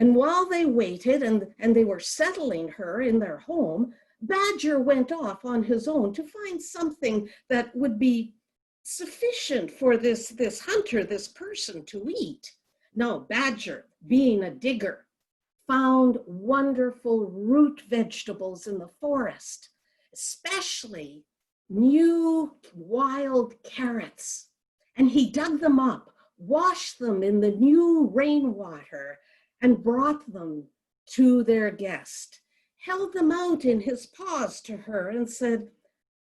And while they waited and they were settling her in their home, Badger went off on his own to find something that would be sufficient for this hunter, this person to eat. Now, Badger, being a digger, found wonderful root vegetables in the forest, especially new wild carrots. And he dug them up, washed them in the new rainwater, and brought them to their guest, held them out in his paws to her, and said,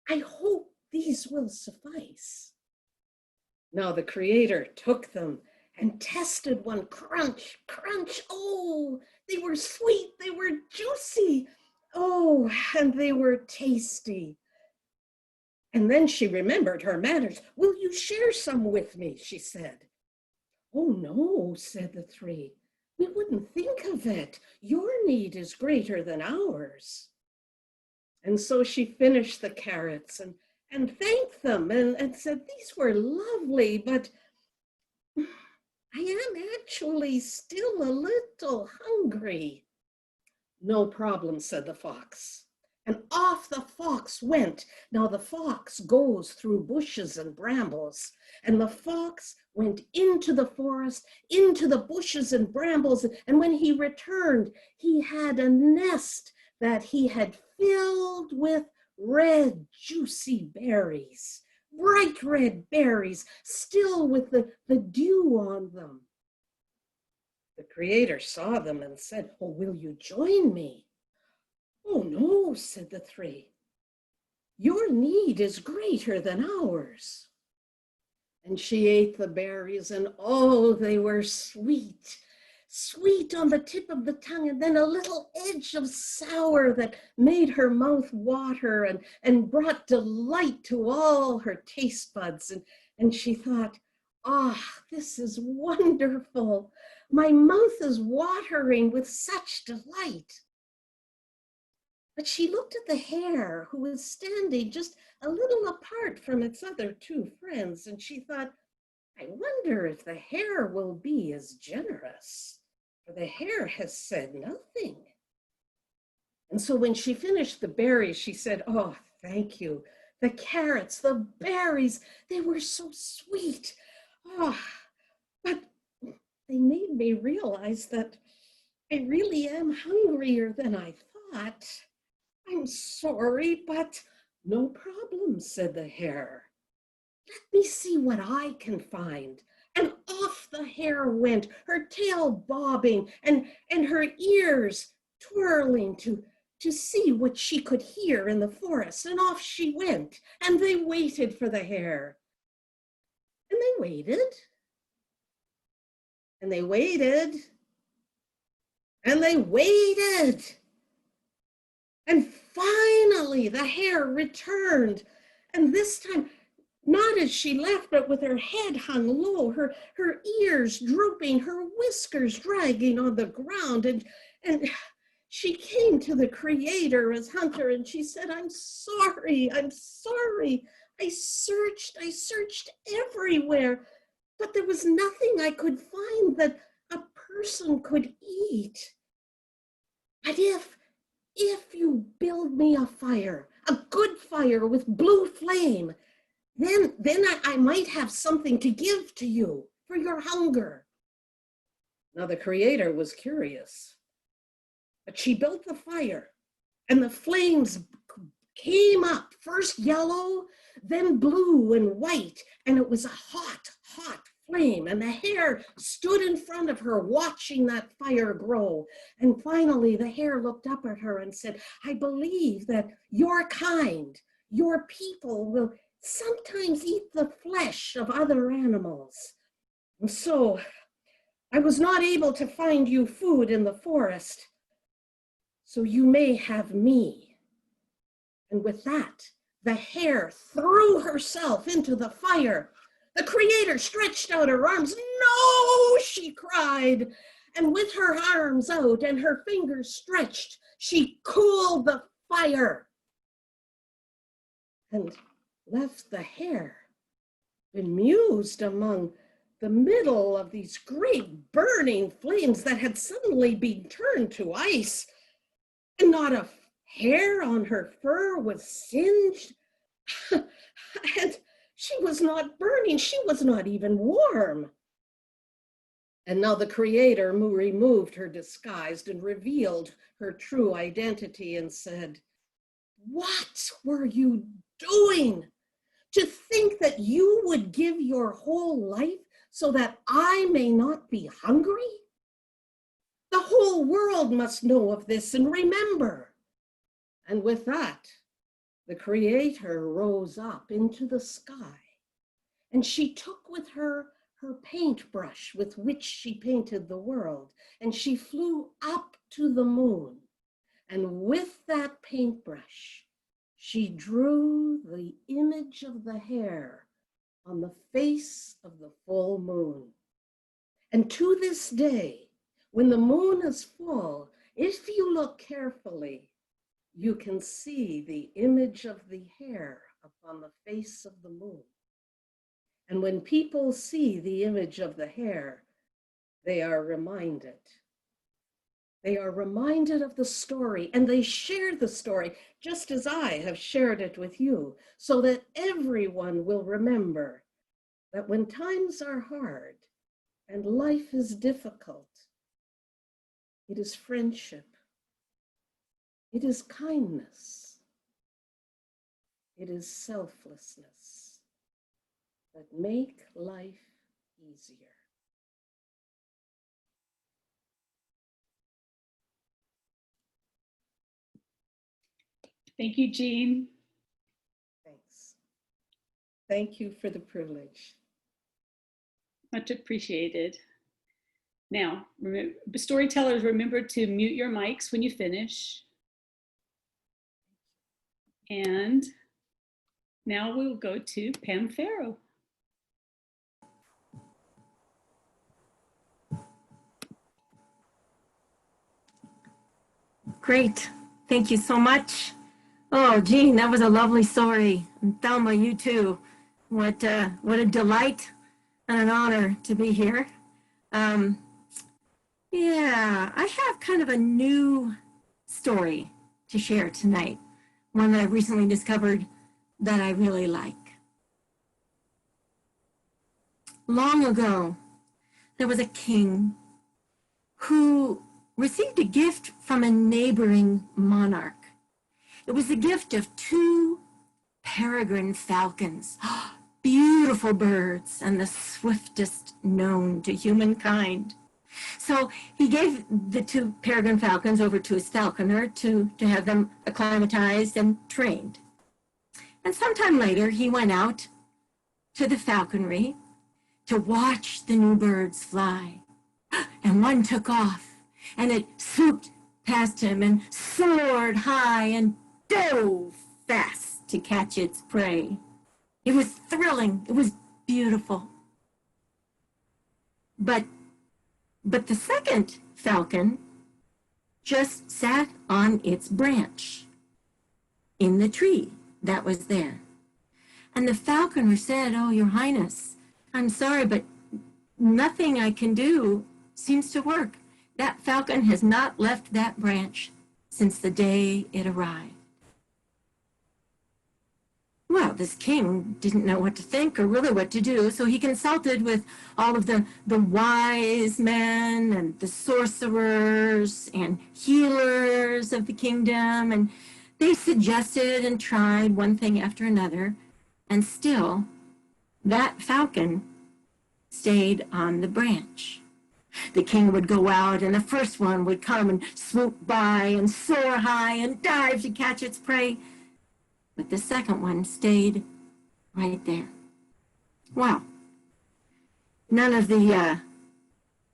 "I hope these will suffice." Now the Creator took them and tested one. Crunch, crunch. Oh, they were sweet, they were juicy. Oh, and they were tasty. And then she remembered her manners. "Will you share some with me?" she said. "Oh, no," said the three. "We wouldn't think of it. Your need is greater than ours." And so she finished the carrots and thanked them and said, "These were lovely, but I am actually still a little hungry." "No problem," said the fox. And off the fox went. Now the fox goes through bushes and brambles, and the fox went into the forest, into the bushes and brambles, and when he returned, he had a nest that he had filled with red, juicy berries, bright red berries, still with the dew on them. The Creator saw them and said, "Oh, will you join me?" "Oh, no," said the three. "Your need is greater than ours." And she ate the berries, and oh, they were sweet, sweet on the tip of the tongue, and then a little edge of sour that made her mouth water and brought delight to all her taste buds. And she thought, "Ah, this is wonderful. My mouth is watering with such delight." But she looked at the hare, who was standing just a little apart from its other two friends, and she thought, "I wonder if the hare will be as generous, for the hare has said nothing." And so when she finished the berries, she said, "Oh, thank you. The carrots, the berries, they were so sweet. Oh, but they made me realize that I really am hungrier than I thought. I'm sorry, but..." "No problem," said the hare. "Let me see what I can find." And off the hare went, her tail bobbing and her ears twirling to see what she could hear in the forest. And off she went, and they waited for the hare. And they waited, and they waited, and they waited. And finally, the hare returned, and this time, not as she left, but with her head hung low, her ears drooping, her whiskers dragging on the ground. And she came to the Creator as hunter, and she said, I'm sorry. I searched everywhere, but there was nothing I could find that a person could eat. But if you build me a fire, a good fire with blue flame, then I might have something to give to you for your hunger." Now the Creator was curious, but she built the fire, and the flames came up, first yellow, then blue and white, and it was a hot, hot flame, and the hare stood in front of her watching that fire grow. And finally the hare looked up at her and said, "I believe that your kind, your people, will sometimes eat the flesh of other animals. And so I was not able to find you food in the forest, so you may have me." And with that, the hare threw herself into the fire. The Creator stretched out her arms. "No," she cried. And with her arms out and her fingers stretched, she cooled the fire and left the hare bemused among the middle of these great burning flames that had suddenly been turned to ice, and not a hair on her fur was singed. And she was not burning, she was not even warm. And now the Creator removed her disguise and revealed her true identity and said, "What were you doing? To think that you would give your whole life so that I may not be hungry? The whole world must know of this and remember." And with that, the Creator rose up into the sky, and she took with her her paintbrush with which she painted the world, and she flew up to the moon. And with that paintbrush, she drew the image of the hair on the face of the full moon. And to this day, when the moon is full, if you look carefully, you can see the image of the hair upon the face of the moon. And when people see the image of the hair, they are reminded. They are reminded of the story, and they share the story, just as I have shared it with you, so that everyone will remember that when times are hard and life is difficult, it is friendship, it is kindness, it is selflessness that make life easier. Thank you, Jean. Thanks. Thank you for the privilege. Much appreciated. Now, storytellers, remember to mute your mics when you finish. And now we'll go to Pam Farrow. Great. Thank you so much. Oh, Jean, that was a lovely story. And Thelma, you too. What a delight and an honor to be here. Yeah, I have kind of a new story to share tonight, one that I recently discovered that I really like. Long ago, there was a king who received a gift from a neighboring monarch. It was the gift of 2 peregrine falcons, beautiful birds and the swiftest known to humankind. So he gave the 2 peregrine falcons over to his falconer to have them acclimatized and trained. And sometime later, he went out to the falconry to watch the new birds fly. And one took off, and it swooped past him and soared high and dove fast to catch its prey. It was thrilling. It was beautiful. But the second falcon just sat on its branch in the tree that was there. And the falconer said, "Oh, Your Highness, I'm sorry, but nothing I can do seems to work. That falcon has not left that branch since the day it arrived." Well, this king didn't know what to think or really what to do, so he consulted with all of the wise men and the sorcerers and healers of the kingdom, and they suggested and tried one thing after another, and still that falcon stayed on the branch. The king would go out, and the first one would come and swoop by and soar high and dive to catch its prey. But the second one stayed right there. Well, none of the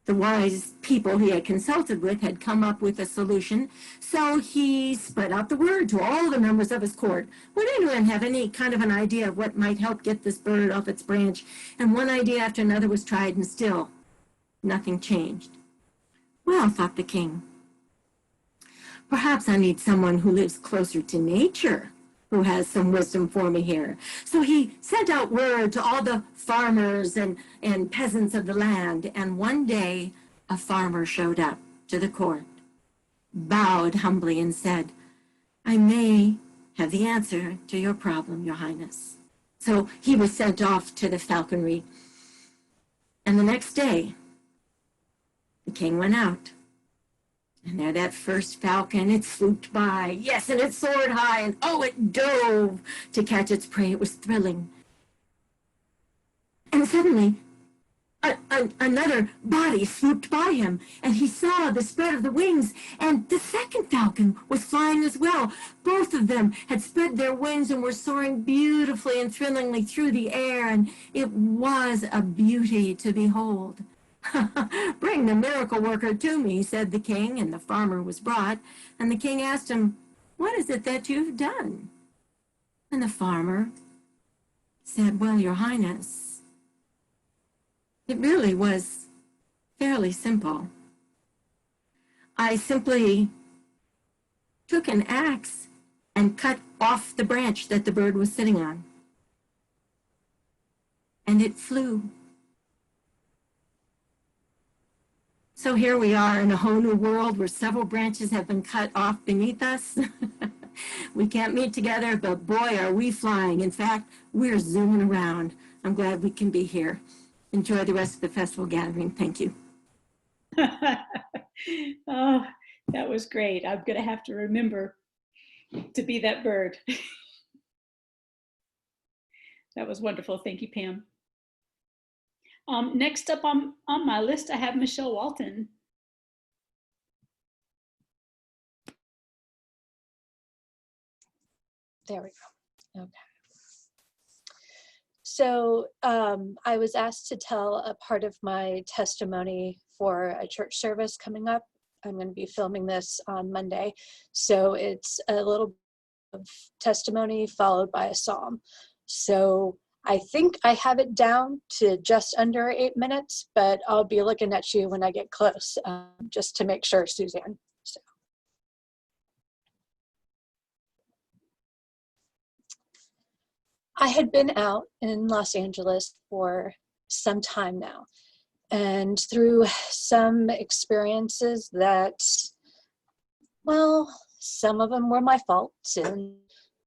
wise people he had consulted with had come up with a solution, so he spread out the word to all the members of his court. Would anyone have any kind of an idea of what might help get this bird off its branch? And one idea after another was tried, and still nothing changed. Well, thought the king, perhaps I need someone who lives closer to nature who has some wisdom for me here. So he sent out word to all the farmers and peasants of the land, and one day a farmer showed up to the court, bowed humbly, and said, "I may have the answer to your problem, Your Highness." So he was sent off to the falconry. And the next day, the king went out. And there that first falcon, it swooped by. Yes, and it soared high, and oh, it dove to catch its prey. It was thrilling. And suddenly, another body swooped by him, and he saw the spread of the wings, and the second falcon was flying as well. Both of them had spread their wings and were soaring beautifully and thrillingly through the air, and it was a beauty to behold. "Bring the miracle worker to me," said the king, and the farmer was brought, and the king asked him, "What is it that you've done?" And the farmer said, "Well, Your Highness, it really was fairly simple. I simply took an axe and cut off the branch that the bird was sitting on, and it flew." So here we are in a whole new world where several branches have been cut off beneath us. We can't meet together, but boy, are we flying. In fact, we're zooming around. I'm glad we can be here. Enjoy the rest of the festival gathering. Thank you. Oh, that was great. I'm going to have to remember to be that bird. That was wonderful. Thank you, Pam. Next up on my list, I have Michelle Walton. There we go. Okay. So I was asked to tell a part of my testimony for a church service coming up. I'm going to be filming this on Monday. So it's a little bit of testimony followed by a psalm. So I think I have it down to just under 8 minutes, but I'll be looking at you when I get close, just to make sure, Suzanne. So. I had been out in Los Angeles for some time now, and through some experiences that, well, some of them were my fault and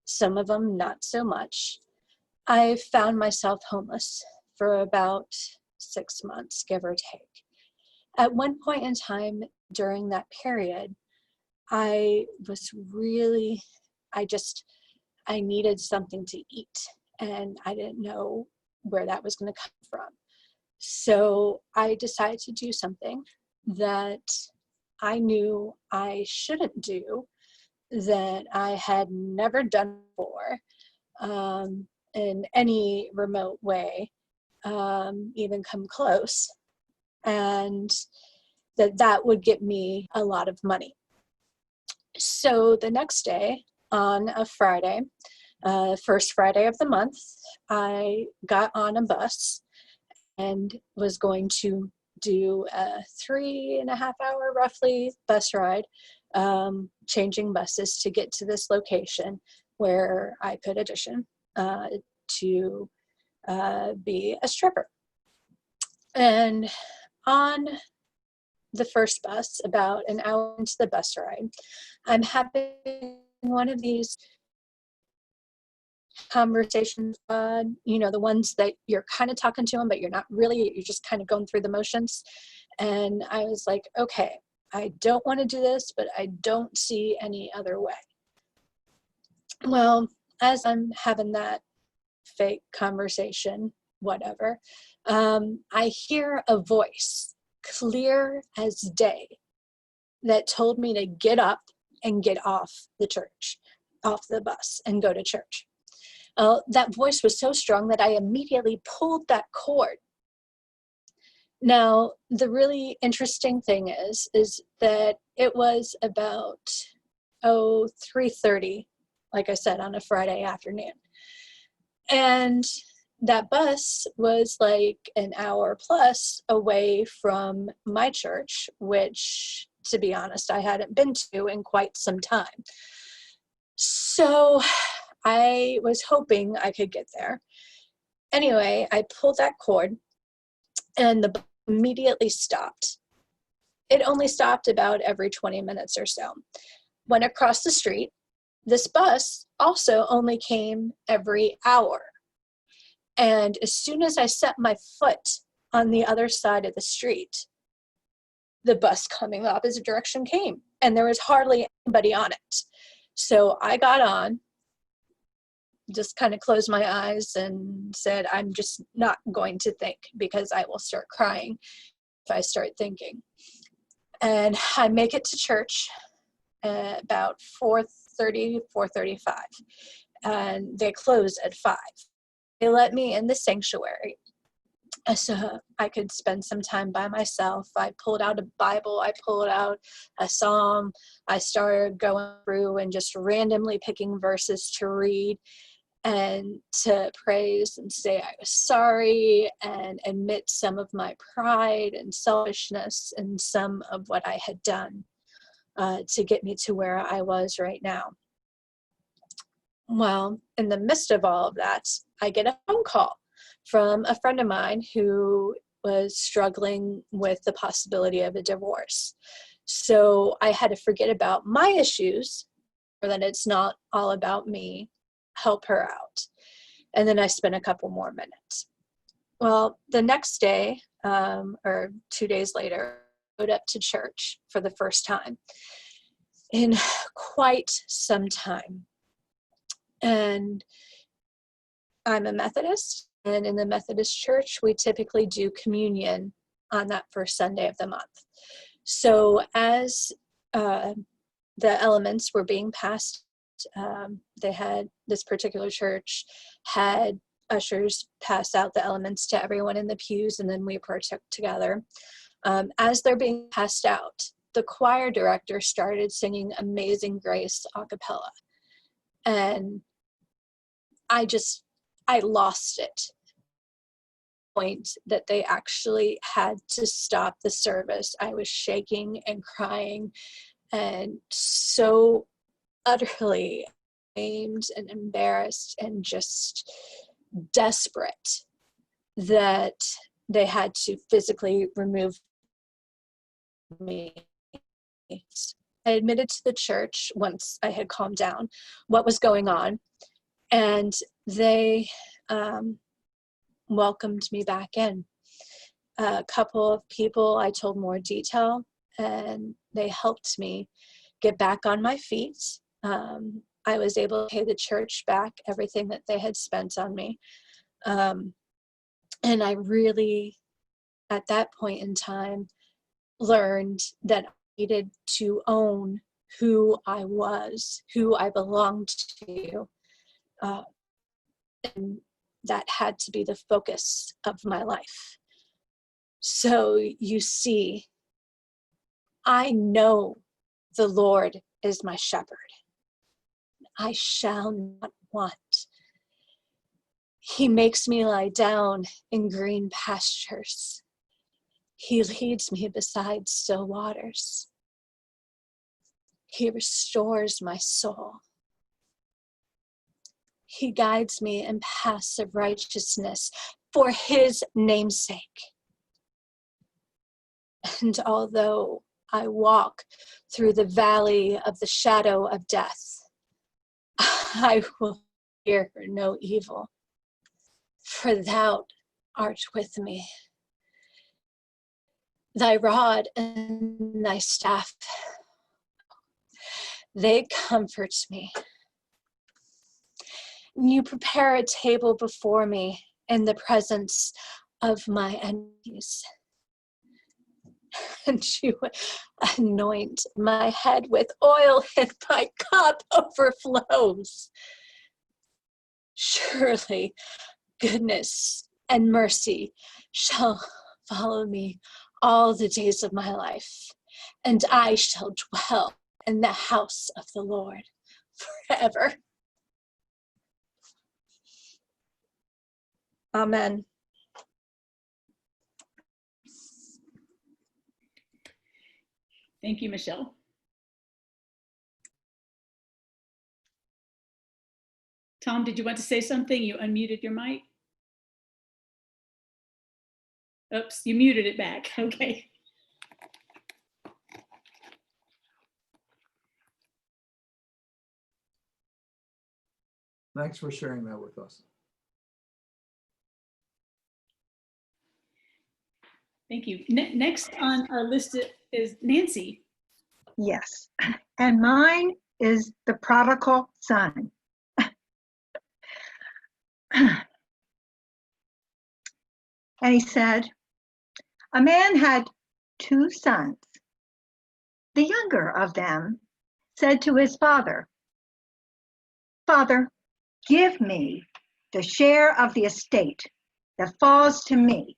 some of them not so much, I found myself homeless for about 6 months, give or take. At one point in time during that period, I needed something to eat, and I didn't know where that was going to come from. So I decided to do something that I knew I shouldn't do, that I had never done before in any remote way, even come close, and that would get me a lot of money. So the next day, on a Friday, first Friday of the month, I got on a bus and was going to do a 3.5 hour roughly bus ride, changing buses to get to this location where I could audition to be a stripper. And on the first bus, about an hour into the bus ride, I'm having one of these conversations, the ones that you're kind of talking to them, but you're not really, you're just kind of going through the motions. And I was like, okay, I don't want to do this, but I don't see any other way. Well, as I'm having that fake conversation, whatever, I hear a voice clear as day that told me to get up and get off the bus and go to church. That voice was so strong that I immediately pulled that cord. Now, the really interesting thing is that it was about 3:30, like I said, on a Friday afternoon. And that bus was like an hour plus away from my church, which, to be honest, I hadn't been to in quite some time. So I was hoping I could get there. Anyway, I pulled that cord and the bus immediately stopped. It only stopped about every 20 minutes or so. Went across the street. This bus also only came every hour. And as soon as I set my foot on the other side of the street, the bus coming the opposite direction came, and there was hardly anybody on it. So I got on, just kind of closed my eyes and said, I'm just not going to think, because I will start crying if I start thinking. And I make it to church at about 4:30, 4:35, and they close at 5. They let me in the sanctuary so I could spend some time by myself. I pulled out a Bible, I pulled out a psalm, I started going through and just randomly picking verses to read and to praise and say I was sorry and admit some of my pride and selfishness and some of what I had done to get me to where I was right now. Well, in the midst of all of that, I get a phone call from a friend of mine who was struggling with the possibility of a divorce. So I had to forget about my issues, or that it's not all about me, help her out. And then I spent a couple more minutes. Well, the next day, or 2 days later, I showed up to church for the first time in quite some time. And I'm a Methodist, and in the Methodist church, we typically do communion on that first Sunday of the month. So as the elements were being passed, this particular church had ushers pass out the elements to everyone in the pews, and then we partook together. As they're being passed out, the choir director started singing Amazing Grace a cappella. And I lost it. Point that they actually had to stop the service. I was shaking and crying and so utterly ashamed and embarrassed and just desperate that they had to physically remove me. I admitted to the church once I had calmed down what was going on, and they welcomed me back in. A couple of people I told more detail, and they helped me get back on my feet. I was able to pay the church back everything that they had spent on me. And I really, at that point in time, learned that I needed to own who I was, who I belonged to. And that had to be the focus of my life. So you see, I know the Lord is my shepherd. I shall not want. He makes me lie down in green pastures. He leads me beside still waters. He restores my soul. He guides me in paths of righteousness for his name's sake. And although I walk through the valley of the shadow of death, I will fear no evil, for thou art with me. Thy rod and thy staff, they comfort me. You prepare a table before me in the presence of my enemies. And you anoint my head with oil, and my cup overflows. Surely goodness and mercy shall follow me all the days of my life, and I shall dwell in the house of the Lord forever. Amen. Thank you, Michelle. Tom, did you want to say something? You unmuted your mic. Oops, you muted it back. Okay. Thanks for sharing that with us. Thank you. Next on our list is Nancy. Yes, and mine is the prodigal son. And he said, a man had 2 sons. The younger of them said to his father, Father, give me the share of the estate that falls to me.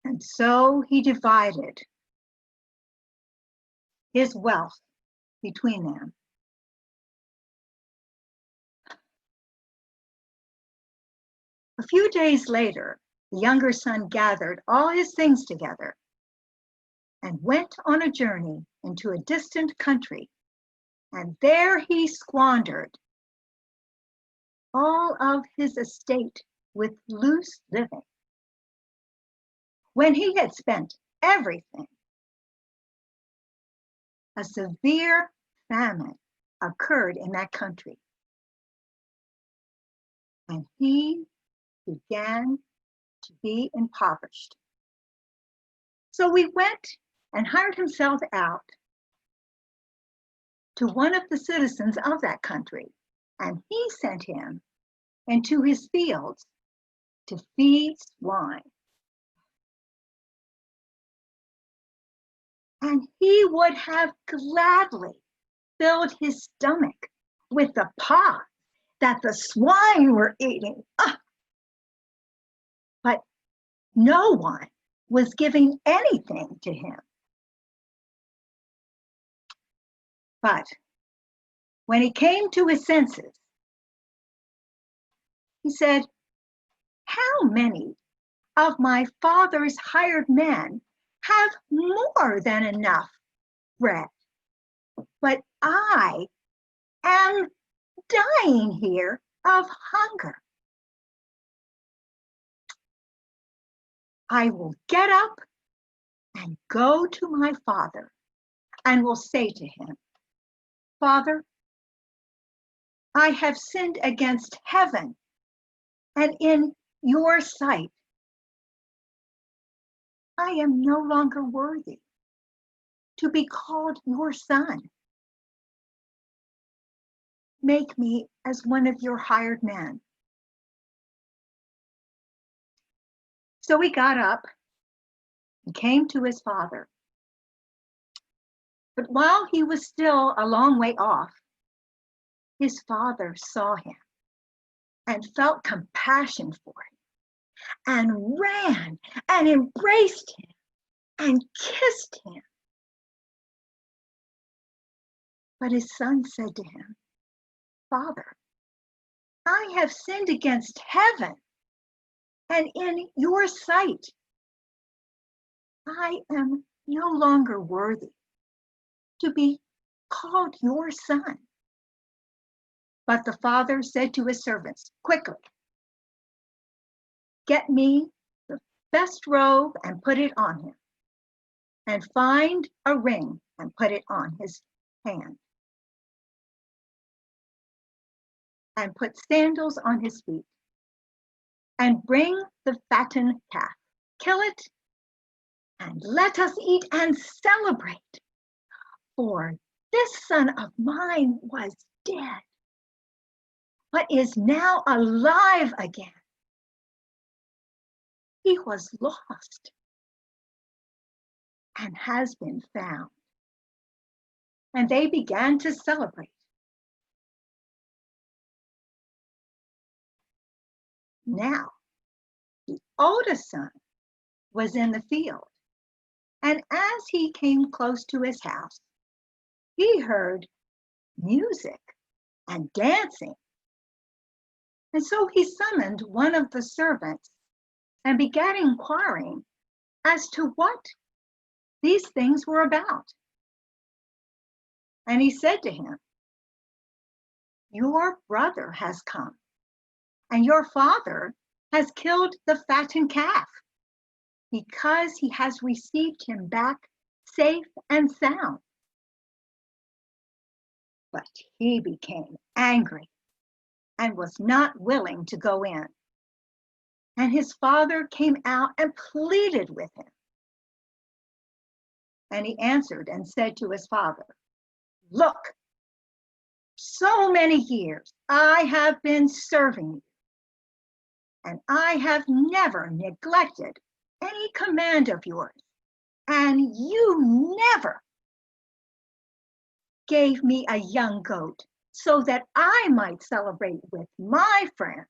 And so he divided his wealth between them. A few days later, the younger son gathered all his things together and went on a journey into a distant country, and there he squandered all of his estate with loose living. When he had spent everything, a severe famine occurred in that country, and he began to be impoverished. So he went and hired himself out to one of the citizens of that country, and he sent him into his fields to feed swine. And he would have gladly filled his stomach with the pods that the swine were eating. But no one was giving anything to him. But when he came to his senses, he said, how many of my father's hired men have more than enough bread? But I am dying here of hunger. I will get up and go to my father and will say to him, Father, I have sinned against heaven and in your sight. I am no longer worthy to be called your son. Make me as one of your hired men. So he got up and came to his father. But while he was still a long way off, his father saw him and felt compassion for him and ran and embraced him and kissed him. But his son said to him, Father, I have sinned against heaven and in your sight. I am no longer worthy to be called your son. But the father said to his servants, quickly, get me the best robe and put it on him, and find a ring and put it on his hand, and put sandals on his feet, and bring the fattened calf, kill it, and let us eat and celebrate. For this son of mine was dead, but is now alive again. He was lost and has been found. And they began to celebrate. Now, the oldest son was in the field, and as he came close to his house, he heard music and dancing. And so he summoned one of the servants and began inquiring as to what these things were about. And he said to him, "Your brother has come, and your father has killed the fattened calf, because he has received him back safe and sound." But he became angry and was not willing to go in. And his father came out and pleaded with him. And he answered and said to his father, "Look, so many years I have been serving you, and I have never neglected any command of yours, and you never gave me a young goat so that I might celebrate with my friends.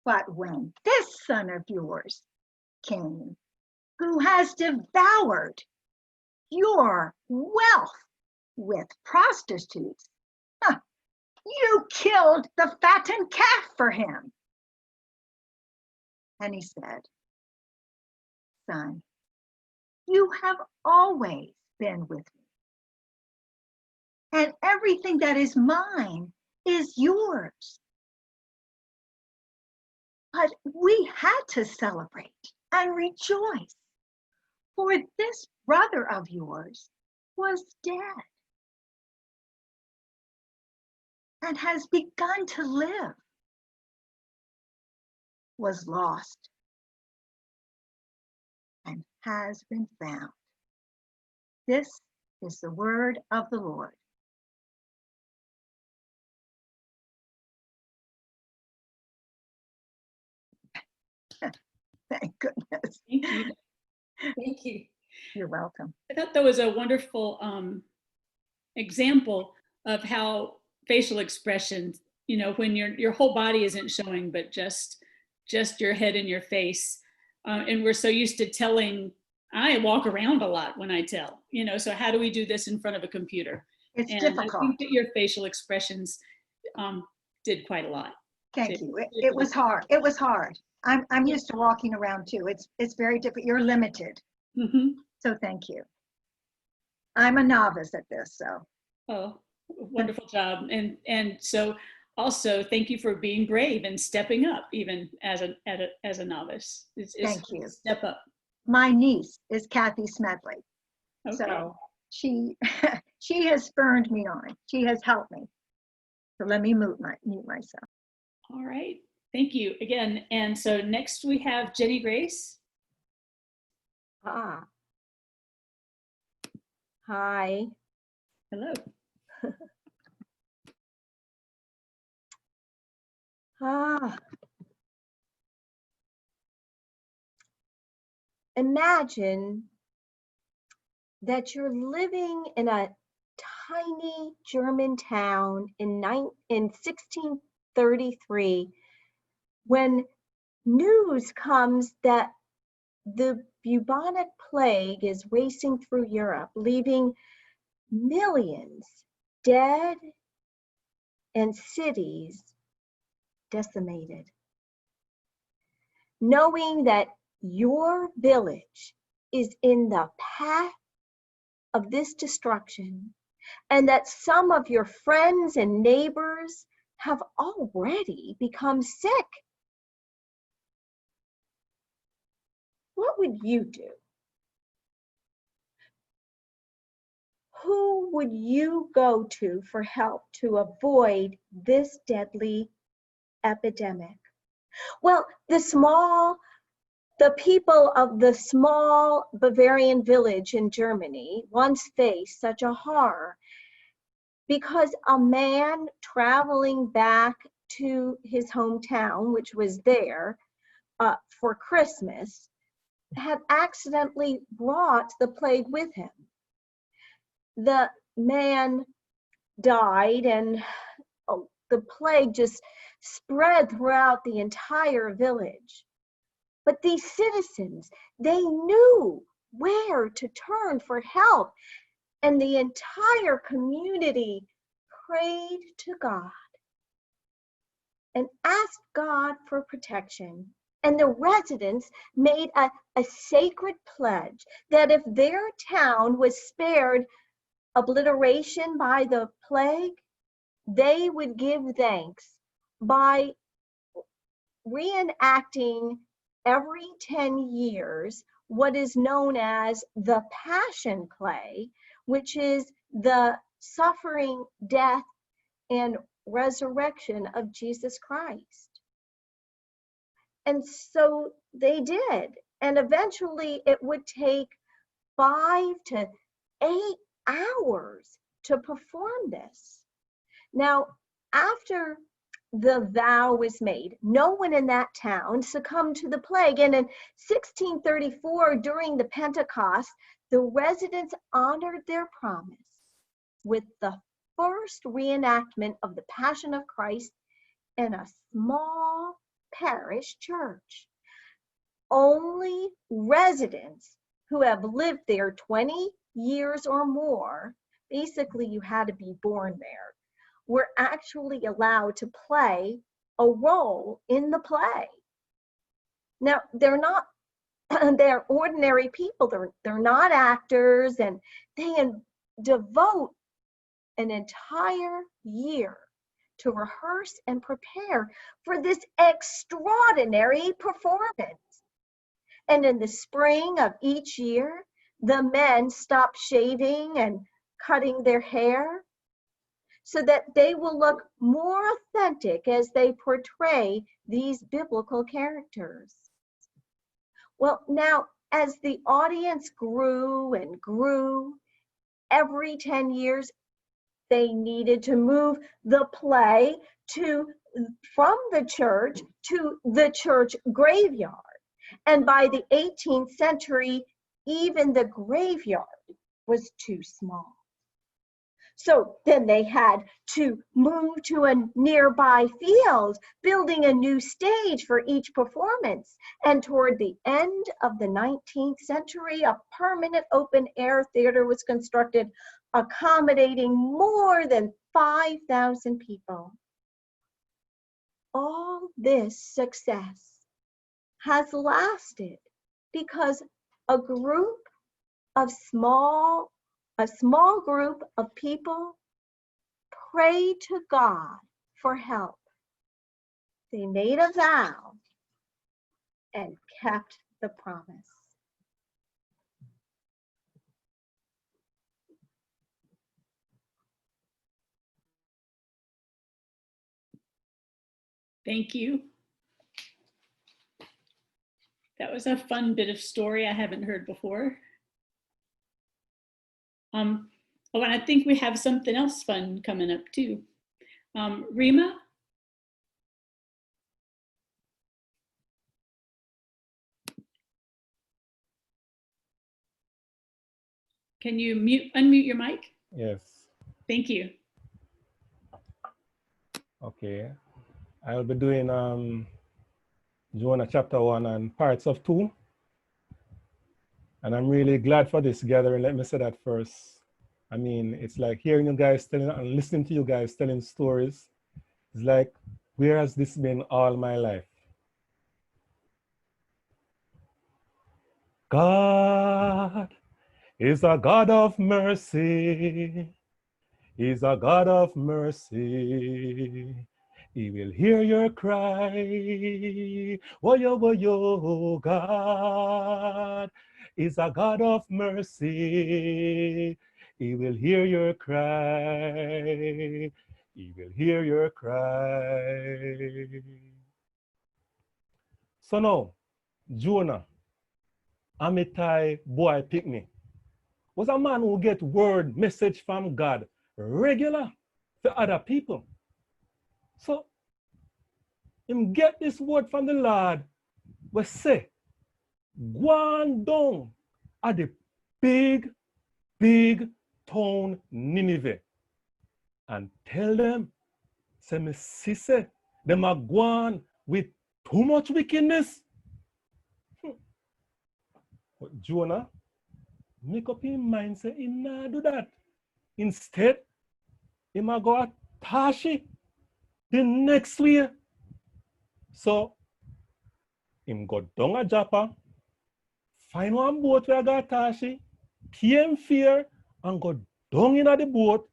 But when this son of yours came, who has devoured your wealth with prostitutes, you killed the fattened calf for him." And he said, "Son, you have always been with me, and everything that is mine is yours. But we had to celebrate and rejoice, for this brother of yours was dead and has begun to live, was lost and has been found." This is the word of the Lord. Thank goodness. Thank you. Thank you. You're welcome. I thought that was a wonderful example of how facial expressions, when your whole body isn't showing, but just your head and your face. And we're so used to telling. I walk around a lot when I tell, so how do we do this in front of a computer? It's And difficult. I think that your facial expressions did quite a lot. Thank you. It was hard. It was hard. I'm used to walking around too. It's very difficult. You're limited. Mm-hmm. So thank you. I'm a novice at this, so. Oh, wonderful job. And so also thank you for being brave and stepping up even as a novice. It's Thank you. Step up. My niece is Kathy Smedley. Okay. So she has spurred me on. She has helped me. So let me mute myself. All right. Thank you again. And so next we have Jenny Grace. Hi. Hello. Imagine that you're living in a tiny German town in 1633 when news comes that the bubonic plague is racing through Europe, leaving millions dead and cities decimated. Knowing that your village is in the path of this destruction, and that some of your friends and neighbors have already become sick, what would you do? Who would you go to for help to avoid this deadly epidemic? Well, the people of the small Bavarian village in Germany once faced such a horror because a man traveling back to his hometown, which was there for Christmas, had accidentally brought the plague with him. The man died, and the plague just spread throughout the entire village. But these citizens, they knew where to turn for help, and the entire community prayed to God and asked God for protection. And the residents made a sacred pledge that if their town was spared obliteration by the plague, they would give thanks by reenacting every 10 years what is known as the Passion Play, which is the suffering, death, and resurrection of Jesus Christ. And so they did. And eventually it would take 5 to 8 hours to perform this. Now, after the vow was made, no one in that town succumbed to the plague. And in 1634, during the Pentecost, the residents honored their promise with the first reenactment of the Passion of Christ in a small parish church. Only residents who have lived there 20 years or more, basically you had to be born there, were actually allowed to play a role in the play. Now, they're not, they're ordinary people, they're not actors, and they devote an entire year to rehearse and prepare for this extraordinary performance. And in the spring of each year, the men stop shaving and cutting their hair so that they will look more authentic as they portray these biblical characters. Well, now, as the audience grew and grew, every 10 years, they needed to move the play from the church to the church graveyard. And by the 18th century, even the graveyard was too small. So then they had to move to a nearby field, building a new stage for each performance. And toward the end of the 19th century, a permanent open-air theater was constructed, accommodating more than 5,000 people. All this success has lasted because a small group of people prayed to God for help. They made a vow and kept the promise. Thank you. That was a fun bit of story I haven't heard before. Oh, and I think we have something else fun coming up too. Rima? Can you unmute your mic? Yes. Thank you. Okay. I'll be doing Jonah chapter 1 and parts of 2. And I'm really glad for this gathering. Let me say that first. I mean, it's like hearing you guys telling and listening to you guys telling stories. It's like, where has this been all my life? God is a God of mercy. He's a God of mercy. He will hear your cry. Woyo, God is a God of mercy. He will hear your cry. He will hear your cry. So now, Jonah, Amittai boy picnic, was a man who get word message from God regular for other people. So him get this word from the Lord, we say, go on down at the big town Nineveh and tell them, say me say, them are gone with too much wickedness. But Jonah make up his mind, say he not do that. Instead, he might go at Tashi the next way. So, him go down a Joppa, find one boat where I got Tashi, PM fear, and go down in the boat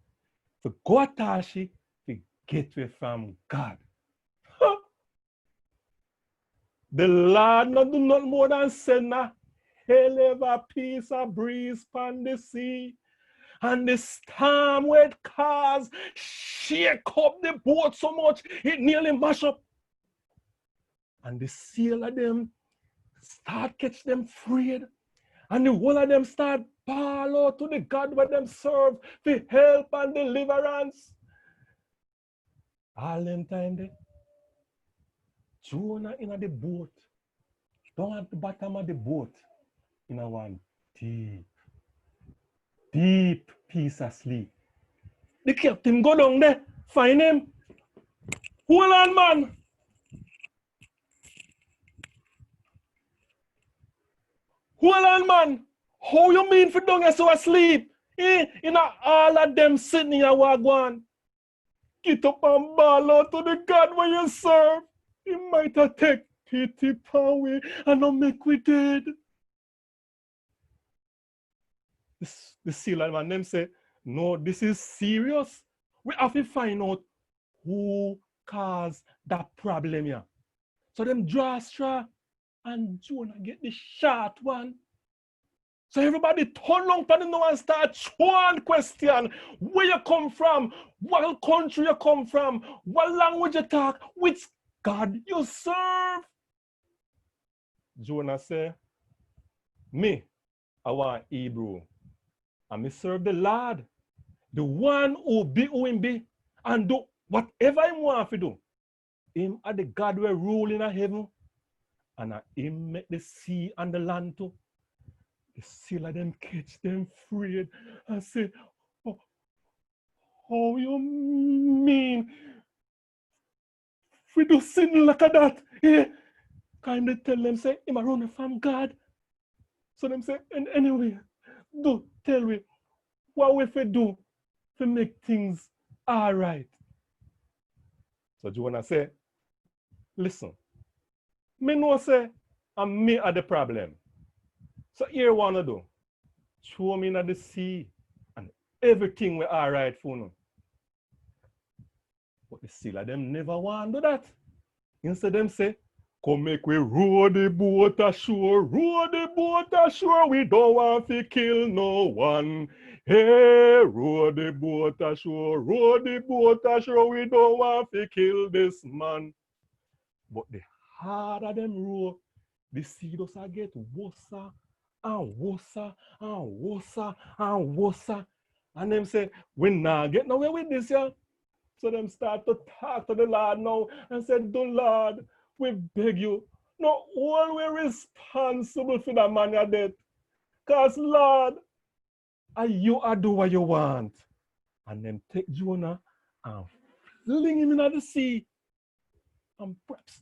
to go to Tarshish to get away from God. The Lord not do nothing more than send a hell of a piece of breeze upon the sea. And the storm will cause shake up the boat so much it nearly mash up. And the sailor them start catch them afraid. And the whole of them start bawl out to the God where them serve for help and deliverance. All them time there, Jonah in the boat, down at the bottom of the boat, in a one deep piece of sleep. The captain go down there, find him. Hold on, man. Hold on, man. How you mean for down here so asleep? In all of them sitting in a wagon. Get up and bawl out to the God where you serve. He might have take pity upon we and not make we dead. The sailor man them say, no, this is serious. We have to find out who caused that problem here. So them draw a straw and Jonah get the short one. So everybody turn on for them and start throwing question. Where you come from? What country you come from? What language you talk? Which God you serve? Jonah say, me, I want Hebrew. And me serve the Lord, the one who be who him be, and do whatever him want to do. Him are the God who rule in heaven, and him make the sea and the land too. The sailor them catch them afraid and say, oh, how you mean? We do sin like that. Yeah. Kind of tell them, say, him a running from God. So them say, and anyway, do tell me, what we fi do to make things all right? So Jonah say, listen, me know say, and me are the problem. So here what I do, throw me in the sea and everything will all right for you. But the sailor them never want to do that. Instead them say, come make we row the boat ashore, row the boat ashore, we don't want to kill no one. Hey, row the boat ashore, row the boat ashore, we don't want to kill this man. But the harder them row, the sea does get worse and worse and worse and worse. And them say, we not get nowhere with this, yeah. So them start to talk to the Lord now and say, the Lord, we beg you, not all we responsible for that man you're dead. Because Lord, you are do what you want. And then take Jonah and fling him into the sea. And perhaps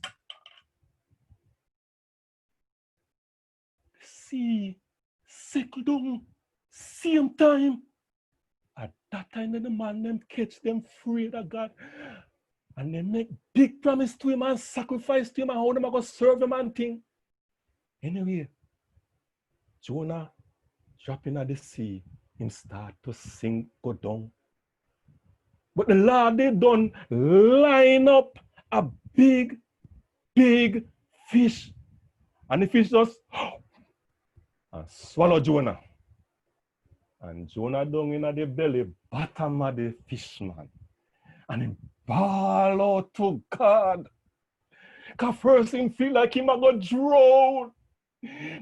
the sea settle down same time. At that time, the man them catch them afraid of God. And they make big promise to him and sacrifice to him and how them are going to serve him and thing. Anyway, Jonah dropping at the sea, him start to sink, go down. But the Lord, they done line up a big fish. And the fish just and swallow Jonah. And Jonah down in the belly, bottom of the fish, man. And him bawl out to God. Because first him feel like him a go drown.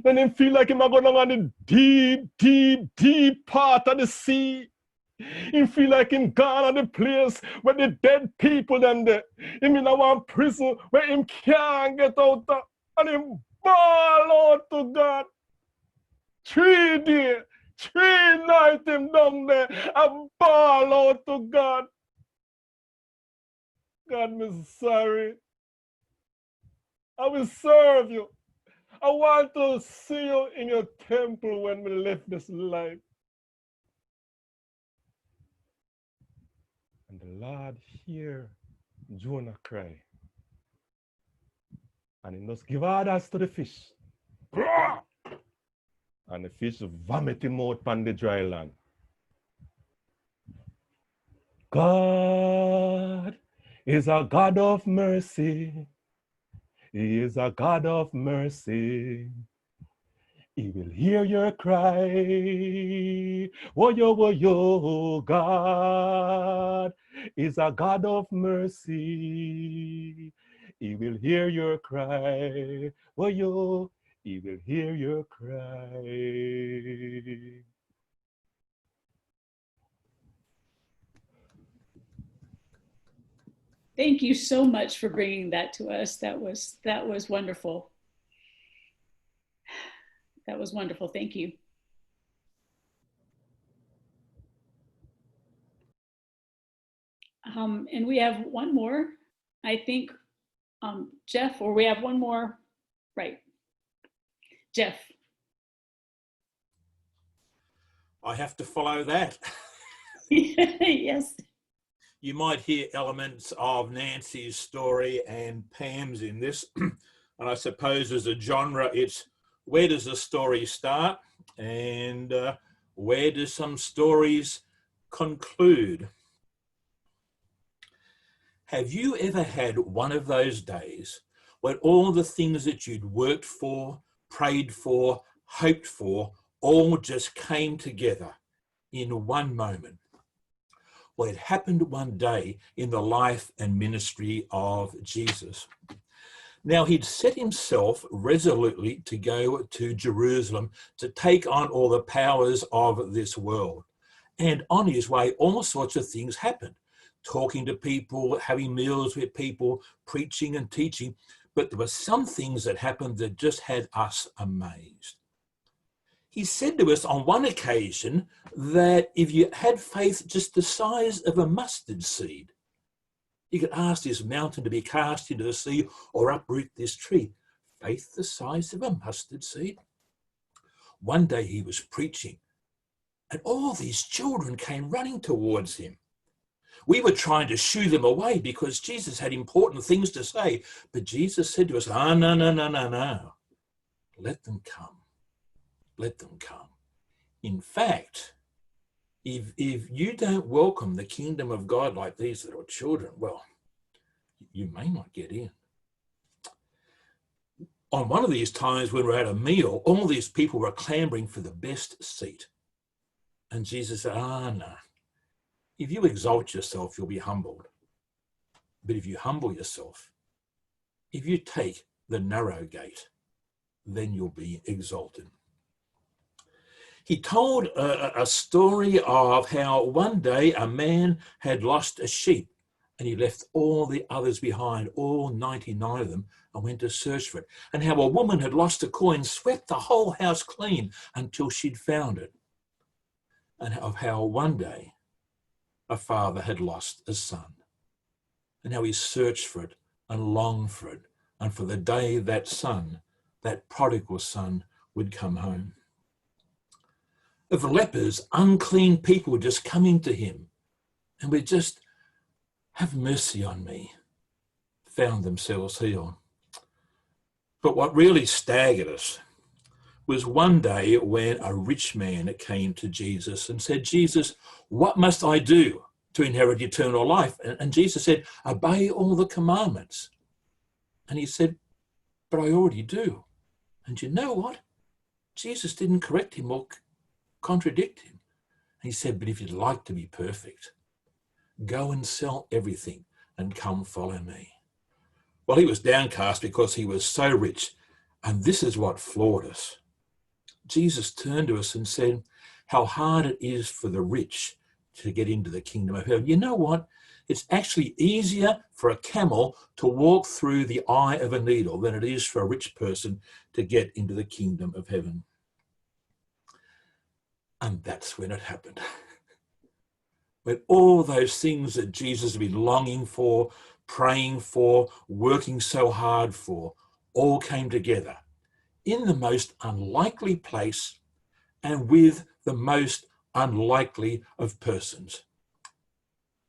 Then him feel like him a go down on the deep part of the sea. Him feel like him gone on the place where the dead people them there. Him in a one prison where him can't get out of. And him bawl out to God. 3 days, 3 nights him down there and bawl out to God. God, I'm sorry. I will serve you. I want to see you in your temple when we left this life. And the Lord hear Jonah cry. And he must give orders to the fish. And the fish vomit him out on the dry land. God is a God of mercy. He is a God of mercy. He will hear your cry. Oh, yo, God is a God of mercy. He will hear your cry. Oh, yo, he will hear your cry. Thank you so much for bringing that to us. That was wonderful. That was wonderful. Thank you. And we have one more, I think, Jeff, or we have one more, right? Jeff. I have to follow that. Yes. You might hear elements of Nancy's story and Pam's in this. And I suppose as a genre, it's where does the story start and where do some stories conclude? Have you ever had one of those days when all the things that you'd worked for, prayed for, hoped for, all just came together in one moment? Well, it happened one day in the life and ministry of Jesus. Now, he'd set himself resolutely to go to Jerusalem to take on all the powers of this world. And on his way, all sorts of things happened. Talking to people, having meals with people, preaching and teaching. But there were some things that happened that just had us amazed. He said to us on one occasion that if you had faith just the size of a mustard seed, you could ask this mountain to be cast into the sea or uproot this tree. Faith the size of a mustard seed. One day he was preaching and all these children came running towards him. We were trying to shoo them away because Jesus had important things to say. But Jesus said to us, no. Let them come. Let them come. In fact, if you don't welcome the kingdom of God like these little children, well, you may not get in. On one of these times when we're at a meal, all these people were clamoring for the best seat. And Jesus said, no. If you exalt yourself, you'll be humbled. But if you humble yourself, if you take the narrow gate, then you'll be exalted. He told a story of how one day a man had lost a sheep and he left all the others behind, all 99 of them, and went to search for it. And how a woman had lost a coin, swept the whole house clean until she'd found it. And of how one day a father had lost a son and how he searched for it and longed for it and for the day that son, that prodigal son, would come home. Of lepers, unclean people just coming to him and would just have mercy on me, found themselves healed. But what really staggered us was one day when a rich man came to Jesus and said, Jesus, what must I do to inherit eternal life? And Jesus said, obey all the commandments. And he said, but I already do. And you know what? Jesus didn't correct him or contradict him. He said, but if you'd like to be perfect, go and sell everything and come follow me. Well, he was downcast because he was so rich. And this is what floored us. Jesus turned to us and said, how hard it is for the rich to get into the kingdom of heaven. You know what? It's actually easier for a camel to walk through the eye of a needle than it is for a rich person to get into the kingdom of heaven. And that's when it happened. When all those things that Jesus had been longing for, praying for, working so hard for, all came together in the most unlikely place and with the most unlikely of persons.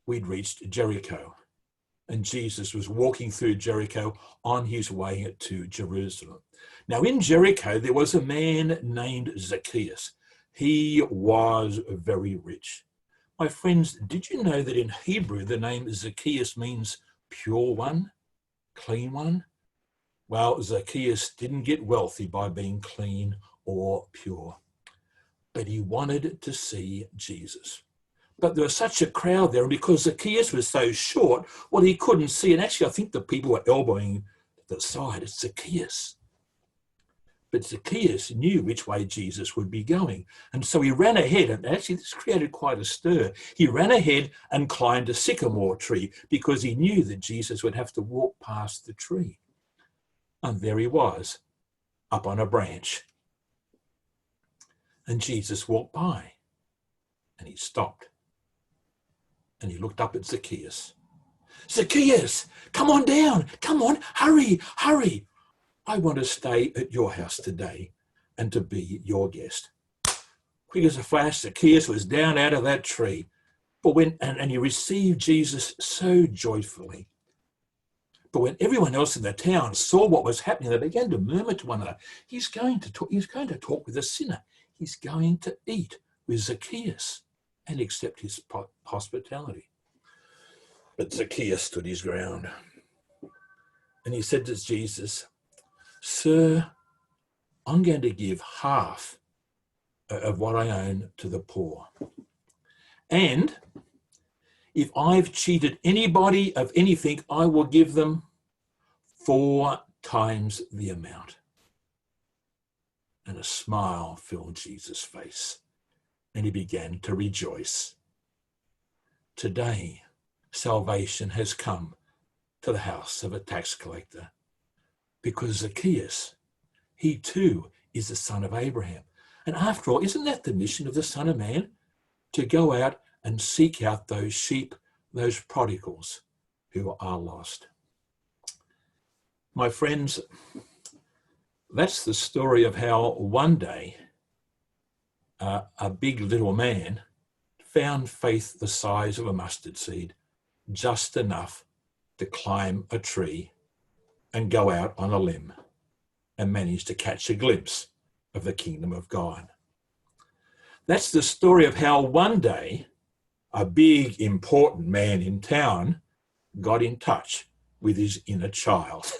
We'd reached Jericho, and Jesus was walking through Jericho on his way to Jerusalem. Now in Jericho, there was a man named Zacchaeus. He was very rich. My friends, did you know that in Hebrew the name Zacchaeus means pure one, clean one? Well, Zacchaeus didn't get wealthy by being clean or pure, but he wanted to see Jesus. But there was such a crowd there, and because Zacchaeus was so short, well, he couldn't see. And actually, I think the people were elbowing to the side. It's Zacchaeus. But Zacchaeus knew which way Jesus would be going. And so he ran ahead, and actually this created quite a stir. He ran ahead and climbed a sycamore tree because he knew that Jesus would have to walk past the tree. And there he was, up on a branch. And Jesus walked by, and he stopped. And he looked up at Zacchaeus. Zacchaeus, come on down. Come on, hurry, hurry. I want to stay at your house today and to be your guest. Quick as a flash, Zacchaeus was down out of that tree. But and he received Jesus so joyfully. But when everyone else in the town saw what was happening, they began to murmur to one another, he's going to talk with a sinner. He's going to eat with Zacchaeus and accept his hospitality. But Zacchaeus stood his ground. And he said to Jesus, Sir, I'm going to give half of what I own to the poor. And if I've cheated anybody of anything, I will give them 4 times the amount. And a smile filled Jesus' face, and he began to rejoice. Today, salvation has come to the house of a tax collector, because Zacchaeus, he too is the son of Abraham. And after all, isn't that the mission of the Son of Man? To go out and seek out those sheep, those prodigals who are lost. My friends, that's the story of how one day a big little man found faith the size of a mustard seed, just enough to climb a tree and go out on a limb and manage to catch a glimpse of the kingdom of God. That's the story of how one day a big, important man in town got in touch with his inner child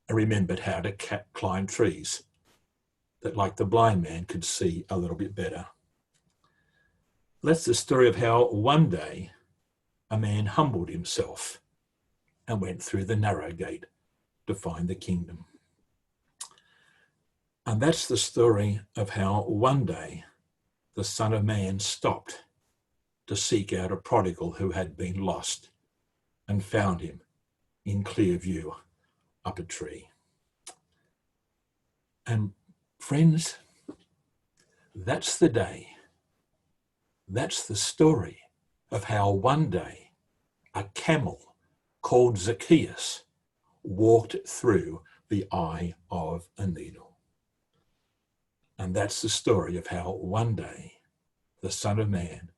and remembered how to climb trees that, like the blind man, could see a little bit better. That's the story of how one day a man humbled himself and went through the narrow gate to find the kingdom. And that's the story of how one day the Son of Man stopped to seek out a prodigal who had been lost and found him in clear view up a tree. And friends, that's the day, that's the story of how one day a camel called Zacchaeus walked through the eye of a needle. And that's the story of how one day the Son of Man,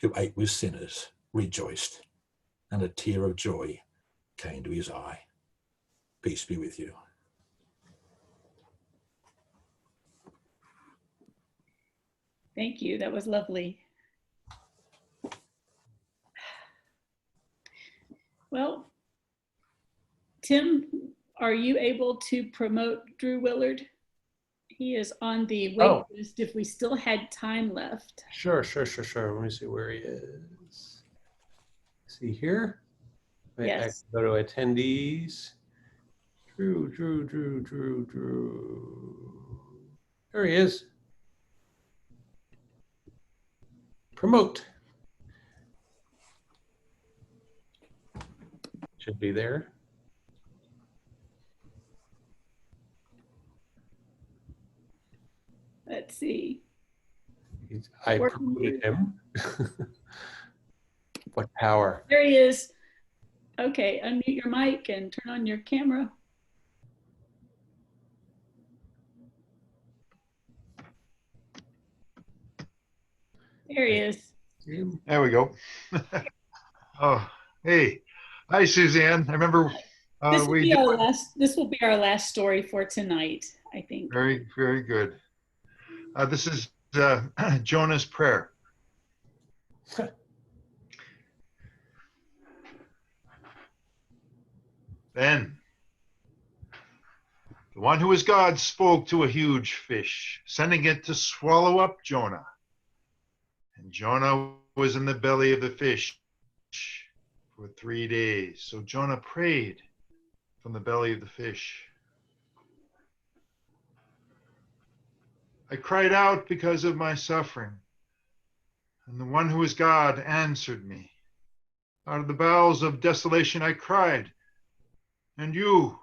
who ate with sinners, rejoiced, and a tear of joy came to his eye. Peace be with you. Thank you. That was lovely. Well, Tim, are you able to promote Drew Willard? He is on the wait list if we still had time left. Sure. Let me see where he is. See here? Yes. I go to attendees. Drew. There he is. Promote. Should be there. Let's see. I promoted him. What power. There he is. Okay, unmute your mic and turn on your camera. There he is. There we go. Oh, hey. Hi, Suzanne. I remember This will be our last story for tonight, I think. Very, very good. This is Jonah's prayer. Then the one who is God spoke to a huge fish, sending it to swallow up Jonah. And Jonah was in the belly of the fish for 3 days. So Jonah prayed from the belly of the fish. I cried out because of my suffering, and the one who is God answered me. Out of the bowels of desolation I cried, and you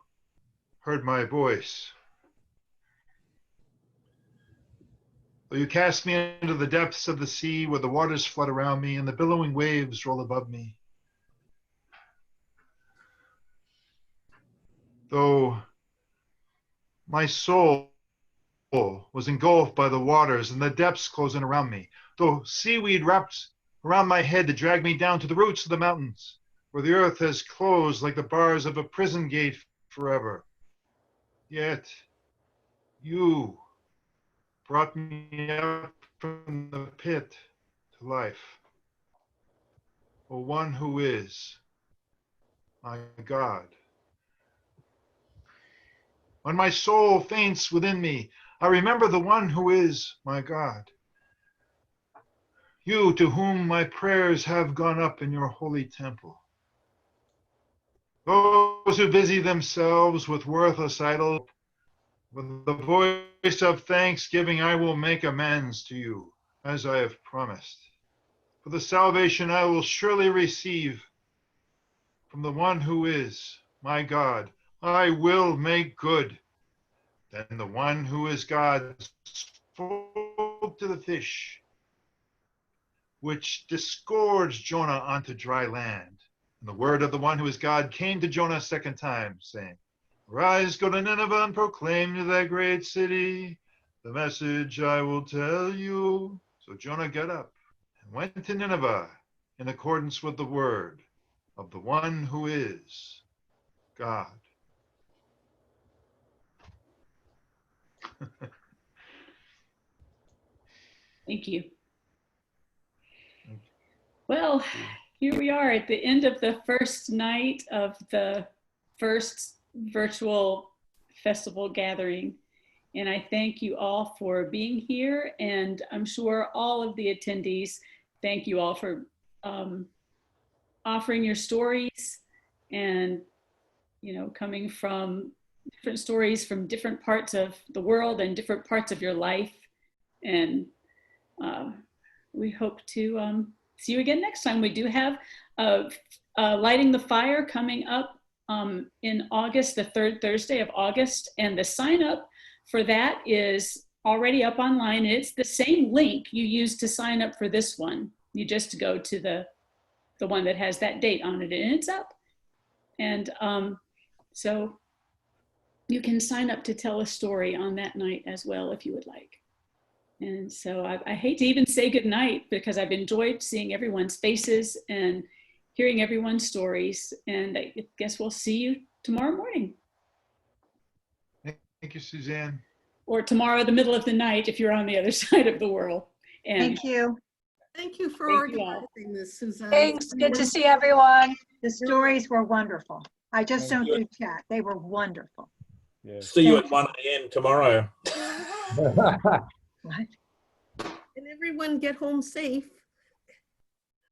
heard my voice. Though you cast me into the depths of the sea, where the waters flood around me and the billowing waves roll above me, though my soul was engulfed by the waters and the depths closing around me, though seaweed wrapped around my head to drag me down to the roots of the mountains, where the earth has closed like the bars of a prison gate forever, yet you brought me up from the pit to life. O one who is my God. When my soul faints within me, I remember the one who is my God. You to whom my prayers have gone up in your holy temple. Those who busy themselves with worthless idols, with the voice of thanksgiving I will make amends to you, as I have promised. For the salvation I will surely receive from the one who is my God, I will make good. Then the one who is God spoke to the fish, which disgorged Jonah onto dry land. And the word of the one who is God came to Jonah a second time, saying, Rise, go to Nineveh, and proclaim to that great city the message I will tell you. So Jonah got up and went to Nineveh in accordance with the word of the one who is God. Thank you. Well, here we are at the end of the first night of the first virtual festival gathering. And I thank you all for being here. And I'm sure all of the attendees, thank you all for offering your stories and, coming from different stories from different parts of the world and different parts of your life. And we hope to see you again next time. We do have Lighting the Fire coming up in August, the third Thursday of August. And the sign up for that is already up online. It's the same link you used to sign up for this one. You just go to the one that has that date on it, and it's up. And so you can sign up to tell a story on that night as well if you would like. And so I hate to even say goodnight because I've enjoyed seeing everyone's faces and hearing everyone's stories. And I guess we'll see you tomorrow morning. Thank you, Suzanne. Or tomorrow, the middle of the night, if you're on the other side of the world. And Thank you. Thank you for Thank you all. organizing this, Suzanne. Thanks. Good to see everyone. The stories were wonderful. I just Thank don't you. do chat. They were wonderful. Yes. See you Thank at 1 a.m. tomorrow. What? And everyone get home safe.